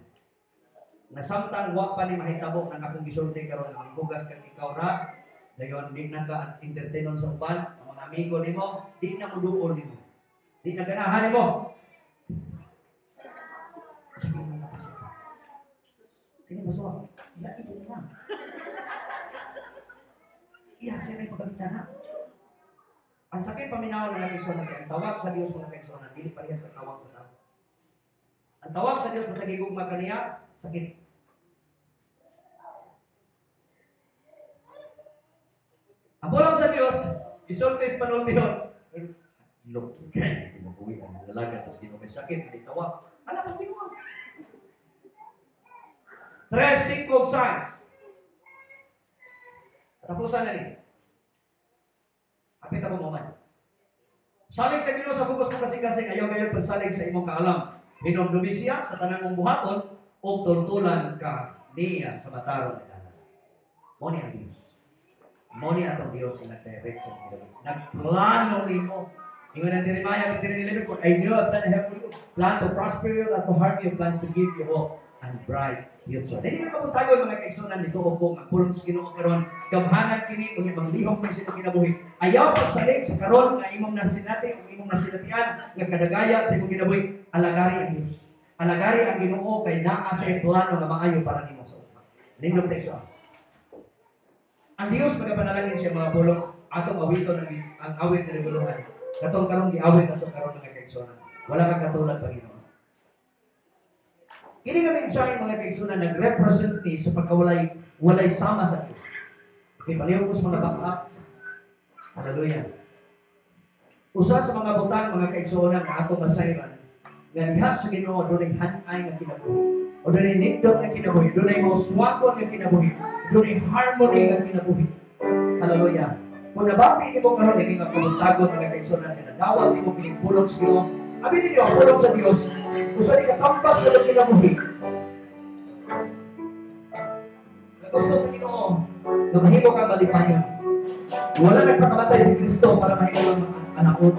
Nasamtang wa pa ni mahitabo ng akong gisulti karon nga magbugas kang ikaw ra, dayon di na ka entertainon sa uban, ang mga amigo nimo, di na mo duol nimo. Di na ganahan mo. Sige mo na pasok. Kini masuk. Ila ito na. Iya, siya may pagkamitan na. Ang sakit paminaw ng kaigsunan kay ang tawag sa Dios mga kaigsunan dili pareha sa tawag sa tao. Ang tawag sa Dios sa gigugma kaniya sakit. Ang pulang sa Dios isultis panultihon. Look, kaya hindi mo kuwi ang lalaga tapos hindi mo may sakit, hindi tawag. Alam mo, pinuha. 3, 5 signs. Tapusan na rin. Apit ako mo man. Salig sa Ginoo sa bugos mo kasing-kasing, ayaw ngayon pagsalig sa imong kaalam. Hinumdumi siya sa tanang mong buhaton o tultulan ka niya sa matarong na dalan. Moni ang Diyos. Moni atong Diyos ang nag-direct sa Ginoo. Nagplano nimo. Ingon ang Jeremiah 15:11, I know a plan I have for you. Plan to prosper you, not to harm you, plans to give you hope and bright future. Dili na kabuntagon mga kaigsunan dito o kung ang pulong sa Ginoo karon, gamhanan kini unya manglihok may sa kinabuhi. Ayaw pagsalig sa karon nga imong nasinati o imong nasinatian nga kadagaya sa imong kinabuhi. Alagari ang Dios. Alagari ang Ginoo kay naa sa plano nga maayo para nimo sa upat. Lindog tekso. Ang Dios magapanalangin siya mga pulong atong awiton ang awit na reguluhan. Katong karong giawit atong karon nga kaigsunan. Wala kang katulad Panginoon. Kini nga mensahe mga kaigsunan nagrepresent ni sa pagkawalay sama sa Dios. Okay, palihog ko sa mga back-up. Hallelujah. Usa sa mga butang mga kaigsunan nga atong masayran nga diha sa Ginoo dunay hanay nga kinabuhi. O dunay nindot nga kinabuhi, dunay moswakon nga kinabuhi, dunay harmony nga kinabuhi. Hallelujah. Kung nabati niyo karon ini nga puluntagon mga kaigsunan nga nadawat nimo kining pulong sa Ginoo, abi ninyo ang pulong sa Dios, usa ni katambag sa kinabuhi. Gusto sa Ginoo na mahimo kang malipayon. Wala nagpakamatay si Kristo para mahimo kang anakot.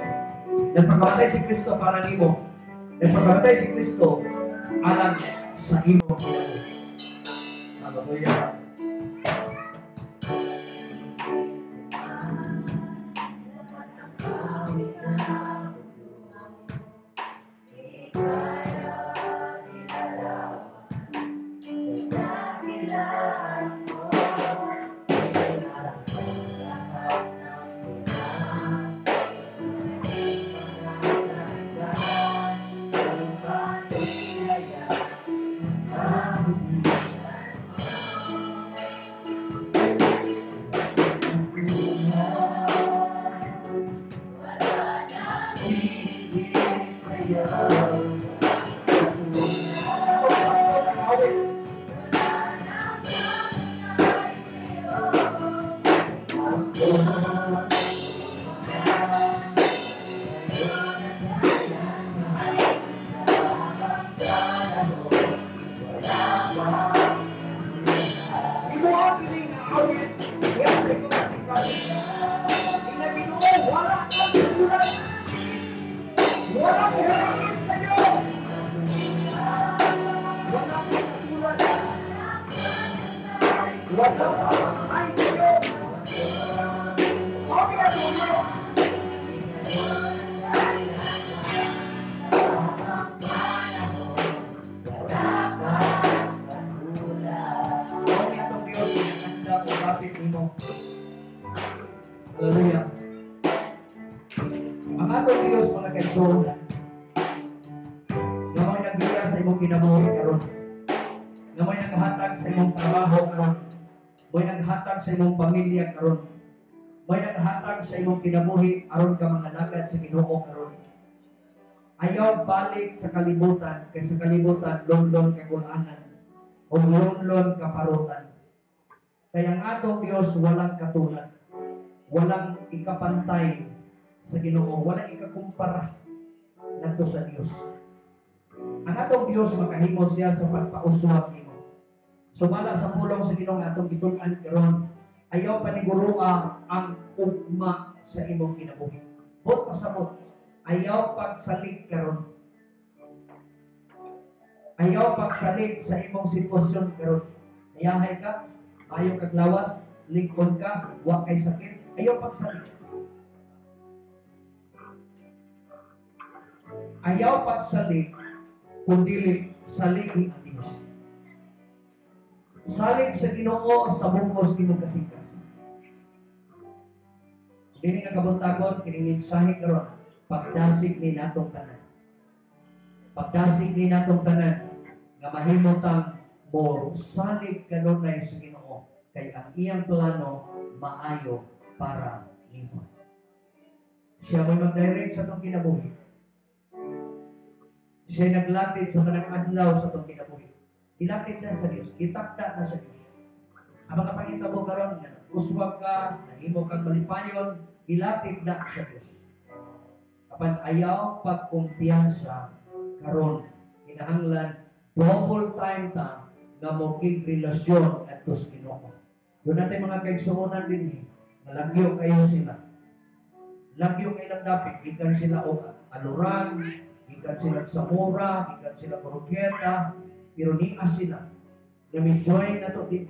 Nagpakamatay si Kristo para nimo. Nagpakamatay si Kristo alang sa imong kinabuhi. Hallelujah. Hallelujah. Ang atong Diyos mga kaigsunan, nga may nagbiya sa imong kinabuhi karon, nga may naghatag sa imong trabaho karon, may naghatag sa imong pamilya karon, may naghatag sa imong kinabuhi aron ka mga lagad sa Ginoo karon. Ayaw balik sa kalibutan, kay sa kalibutan lonlon kagulanan o lonlon kaparutan. Kaya ang atong Diyos walang katulad. Walang ikapantay sa Ginoo, walang ikakumpara ngadto sa Dios. Ang atong Dios makahimo siya sa pagpauswag nimo. Sumala sa pulong sa Ginoo nga atong gitun-an karon, ayaw panigurua ang ugma sa imong kinabuhi. Bot pasabot, ayaw pagsalig karon. Ayaw pagsalig sa imong sitwasyon karon. Ayahay ka, ayaw kaglawas, lingkod ka, wa kay sakit. Ayaw pagsalig. Ayaw pagsalig, kundi saligi ang Dios. Salig sa Ginoo sa bungos imong kasing-kasing. Kini nga kabuntagon, kini mensahe karon, pagdasig ni natong tanan. Pagdasig ni natong tanan nga mahimutang mo salig kanunay sa Ginoo kay ang iyang plano maayo para nimo. Siya may mag-direct sa itong kinabuhi. Siya naglatid sa tanang adlaw sa itong kinabuhi. Ilatid na sa Diyos. Itakda na sa Diyos. Ang mga pangitabo karon nga uswag ka, nahimo kang malipayon, ilatid na sa Diyos. Kapan ayaw pagkumpiyansa karon, kinahanglan double time ta nga mukig relasyon adto sa Ginoo. Doon natin mga kaigsuonan din nga lagyo kayo sila. Lagyo kayo lang dapat, gikan sila o aluran, gikan sila sa mura, gikan sila kuruketa, pero niya sila. Na-join na to din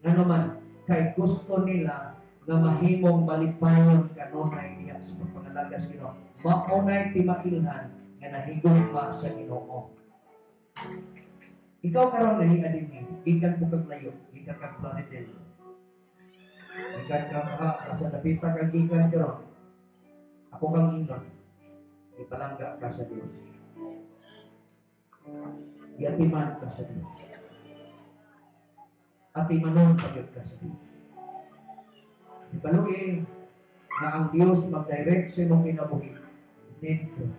nga naman, kay gusto nila nga mahimong malipayon kanunay niya sa pagpangalagas Ginoo. Maunay timailhan nga nahigugma sa Ginoo. Ikaw karon nga niya din ikan po kag layo, ikan kag planetel. Ikan ka sa napita kag ikan karon. Ako kang inon, ipalangga ka sa Diyos. Yatiman ka sa Diyos. At imanon pagod ka sa Diyos. Ipaluin na ang Diyos mag-direct sa imong kinabuhi. Dito.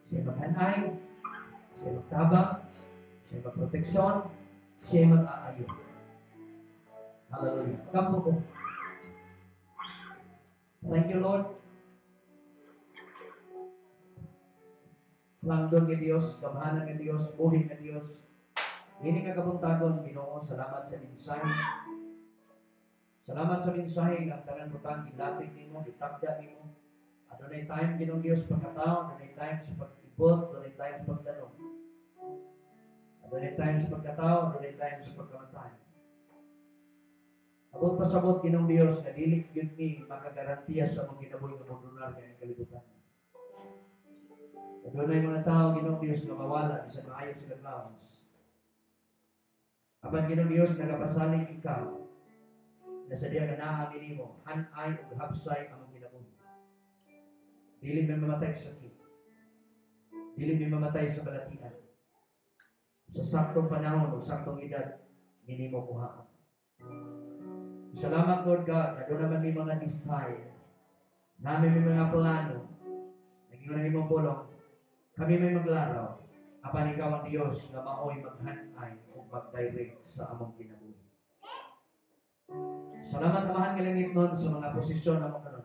Siya maghanay, siya magtabang, siya magproteksyon, siya mag-aayon. Hallelujah. Kampo ko. Thank you, Lord. Langdon ng Diyos, kamahanan ng Diyos, buhay ng Diyos. Hindi ka kabuntagon, Ginoo, salamat sa mensahe. Salamat sa mensahe ng tanan butang gilatid nimo, gitakda nimo. Adunay time Ginoo Diyos pagkatao, adunay time sa pag-ibot, adunay time sa pagtanong. Adunay time sa pagkatao, adunay time sa pagkamatay. Abot pasabot Ginoo Diyos nga dili gyud mi makagarantiya sa mga kinabuhi nga modular kay kalibutan. Adunay mga tao Ginoo Diyos nga mawala bisan maayo sila lawas. Apan Ginoo Diyos nagapasalig ikaw na sa diya nga naami nimo hanay ug hapsay ang kinabuhi. Dili may mamatay sa sakit. Dili may mamatay sa balatian. Sa saktong panahon o saktong edad minimo kuhaan. Salamat Lord God, na doon naman may mga desire. Namin may mga plano. Naging na imong bulong. Kami may maglaraw. Apan ikaw ang Diyos na maoy maghanay o mag-direct sa among kinabuhi. Salamat amahan nga langit nun sa mga posisyon na mo kanon.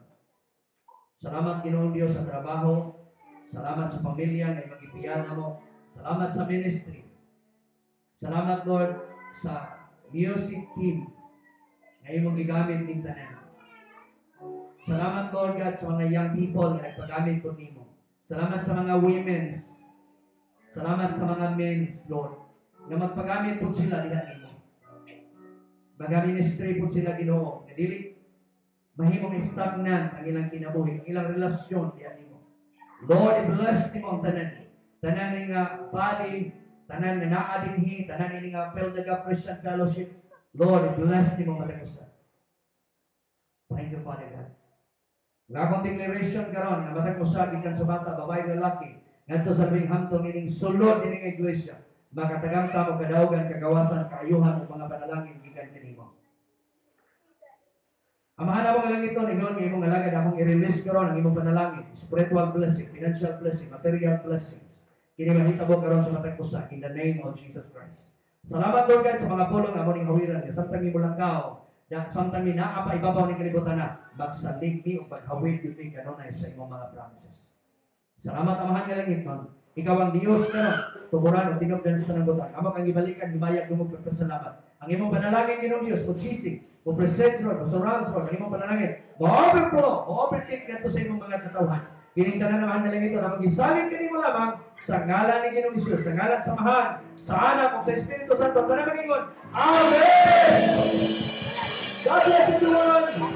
Salamat Ginoong Diyos sa trabaho. Salamat sa pamilya na mag-ipiyan na mo. Salamat sa ministry. Salamat Lord sa music team na imong gigamit ng tanan. Salamat Lord God sa mga young people na nagpagamit po nimo. Salamat sa mga women's. Salamat sa mga men's, Lord, na magpagamit po sila diha nimo. Mag-ministry po sila Ginoo. Na dili mahimong stagnant ang ilang kinabuhi, ang ilang relasyon diha nimo. Lord, i-bless nimo ang tanan. Tanan nga body, tanan nga naa dinhi, tanan nga Peldaga Christian Fellowship. Lord, bless ni mo matagusan. Thank you, Father God. Nga akong declaration karon nga matagusan ikan sa bata, babae, lalaki, ngadto sa labing hangtong ining sulod ining iglesia, makatagang ta mo kadaugan, kagawasan, kaayuhan ug mga panalangin gikan kanimo. Amahan ako nga lang ito, ningon nga imong alagad akong i-release karon ang imong panalangin, spiritual blessing, financial blessing, material blessings. Kini mahitabo karon sa matagusan in the name of Jesus Christ. Salamat Lord God sa mga pulong nga muning hawiran nga samtang imo langkaw, da samtang mi naa pa ibabaw ni kalibutan na magsalig mi ug paghawid gyud mi kanunay sa imong mga promises. Salamat amahan nga langit nun. Ikaw ang Dios karon, tuburan ug tinubdan sa nangbutan. Amo kang gibalikan himayag dumog pagpasalamat. Ang imong panalangin Ginoong Dios ug sisig, ug presence Lord, surrounds Lord, ang imong panalangin. Mo-overflow, mo-overtake kadto sa imong mga katawhan. Kining tanan naman na lang ito na mag-isalig kanimo lamang sa ngalan ni Ginoong Hesus, sa ngalan sa Samahan, sa Anak ug sa Espiritu Santo. Tanan magingon. Amen. God bless everyone.